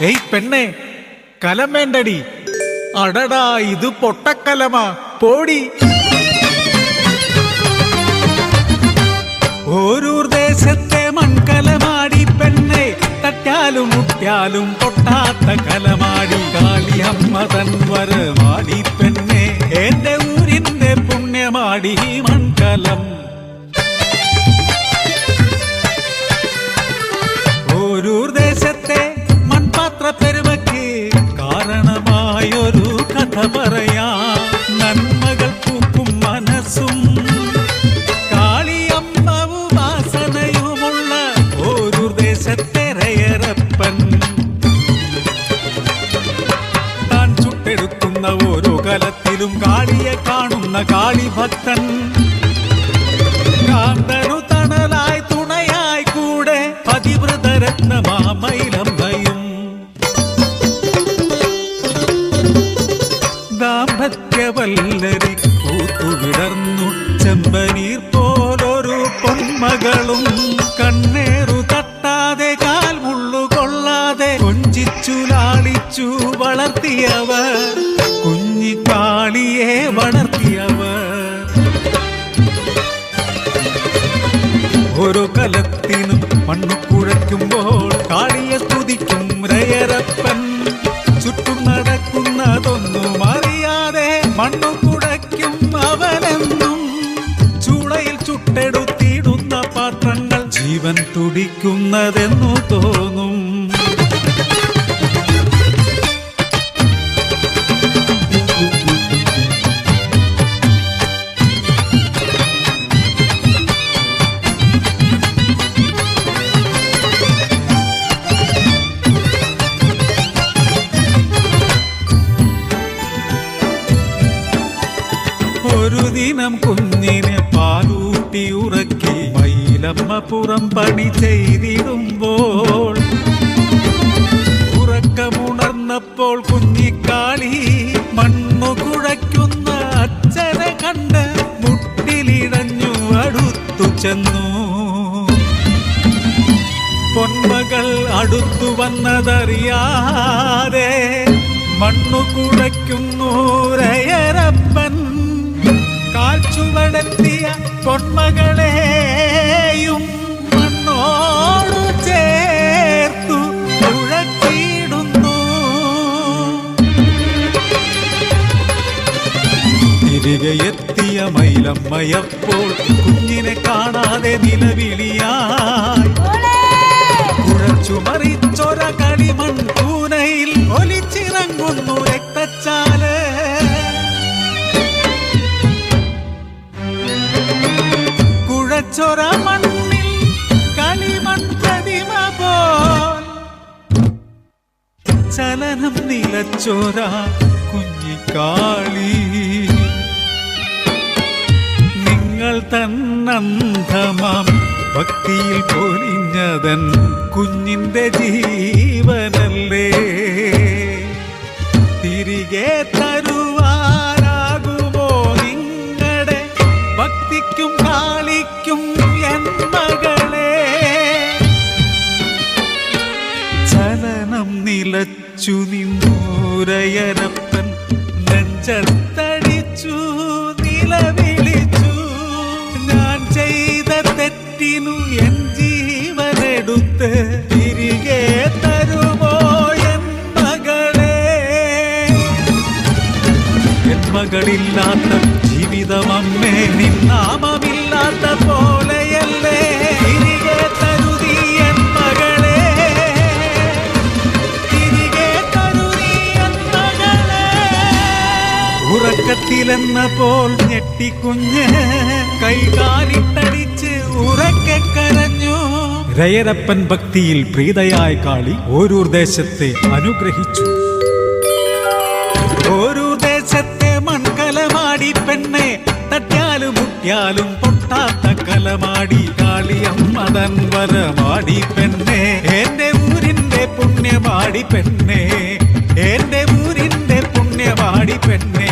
ഏയ് പെണ്ണെ, കലം വേണ്ടടി. അടടാ, ഇത് പൊട്ടക്കലമാ, പോടി. ഓരൂർ ദേശത്തെ മൺകലമാടി പെണ്ണെ, തട്ടാലും മുട്ടിയാലും പൊട്ടാത്ത കലമാടി. കാളിയമ്മ തൻ വരമാടി പെണ്ണെ, എന്റെ ഊരിന്റെ പുണ്യമാടി മൺകലം. ഓരൂർ ദേശത്തെ മൺപാത്ര പെരുമയ്ക്ക് കാരണമായൊരു കഥ പറയാ. നന്മകൾ പൂക്കും മനസ്സും കാളിയമ്മവും വാസനയുമുള്ള ഓരൂർ ദേശത്തെ രയറപ്പൻ. താൻ ചുട്ടെടുക്കുന്ന ഓരോ കലത്തിലും കാളിയെ കാണുന്ന കാളിഭക്തൻ. കാന്തനു തണലായി തുണയായി കൂടെ പതിവ്രതരത്നമാമയിലമ്മയും. ദാമ്പത്യവല്ലരി പൂത്തുവിടർന്നു ചെമ്പനീർ പോലൊരു പൊന്മകളും. കണ്ണേറു തട്ടാതെ കാൽ മുള്ളുകൊള്ളാതെ കൊഞ്ചിച്ചു ലാളിച്ചു വളർത്തിയവർ, കുഞ്ഞിക്കാളിയെ വളർത്തിയവർ. ഓരോ കലത്തിനും മണ്ണു കുഴയ്ക്കുമ്പോൾ കാളിയെ സ്തുതിക്കും രയറപ്പൻ. ചുറ്റും നടക്കുന്നതൊന്നും അറിയാതെ മണ്ണു കുഴയ്ക്കും അവനെന്നും. ചൂളയിൽ ചുട്ടെടുത്തിടുന്ന പാത്രങ്ങൾ ജീവൻ തുടിക്കുന്നതെന്നു തോന്നും. ഒരു ദിനം കുഞ്ഞിനെ പാലൂട്ടി ഉറക്കി മയിലമ്മ പുറം പണി ചെയ്തിടുമ്പോൾ, ഉറക്കമുണർന്നപ്പോൾ കുഞ്ഞിക്കാളി മണ്ണു കുഴയ്ക്കുന്ന അച്ഛനെ കണ്ട് മുട്ടിലിടഞ്ഞു അടുത്തു ചെന്നു. പൊന്മകൾ അടുത്തു വന്നതറിയാതെ മണ്ണു കുഴയ്ക്കുന്നു രയറപ്പൻ. കാൽച്ചുവടെത്തിയ പൊന്മകളെയും മണ്ണോടു ചേർത്തു കുഴച്ചിടുന്നു. തിരികെ എത്തിയ മയിലമ്മയപ്പോൾ കുഞ്ഞിനെ കാണാതെ നിലവിളിയായി. കുഴച്ചുമറിച്ചൊര കളിമൺ കൂനയിൽ ഒലിച്ചിറങ്ങുന്നു രക്തച്ചാല്. കുഴച്ചൊര മണ്ണിൽ കളിമൺ പ്രതിമ പോൽ ചലനം നിലച്ചൊര കുഞ്ഞിക്കാളി. നിങ്ങൾ തന്നന്ധമാം ഭക്തിയിൽ പൊലിഞ്ഞതൻ കുഞ്ഞിന്റെ ജീവനല്ലേ, തിരികെ തരുവാനാകുമോ നിങ്ങളുടെ ഭക്തിക്കും കാളിക്കും എൻ മകളെ. ചലനം നിലച്ചു നിന്നു രയറപ്പൻ, നെഞ്ചത്തടിച്ചു നിലവിളിച്ചു. ഞാൻ ചെയ്ത തെറ്റിനു എൻ ജീവനെടുത്ത് തിരികെ തരുമോ എൻ മകളെ. എൻ മകളില്ലാത്ത ജീവിതമമ്മേ നിന്നാമമില്ലാത്ത പോലെയല്ലേ. തിരികെ തരുതി എൻ മകളെ, തിരികെ തരുതി എൻ മകളെ. ഉറക്കത്തിലെന്ന പോൽ ഞെട്ടിക്കുഞ്ഞ് കൈകാലിട്ടടിച്ച് ഉറക്കെ കരഞ്ഞു. രയറപ്പൻ ഭക്തിയിൽ പ്രീതയായ കാളി ഓരൂർ ദേശത്തെ അനുഗ്രഹിച്ചു. ഓരൂർ ദേശത്തെ മൺകലമാടി പെണ്ണെ, തട്ടാലും മുട്ടിയാലും പൊട്ടാത്ത കലമാടി. കാളിയമ്മ തൻ വരമാടി പെണ്ണെ, എന്റെ ഊരിന്റെ പുണ്യമാടി പെണ്ണെ, എന്റെ ഊരിന്റെ പുണ്യമാടി പെണ്ണെ.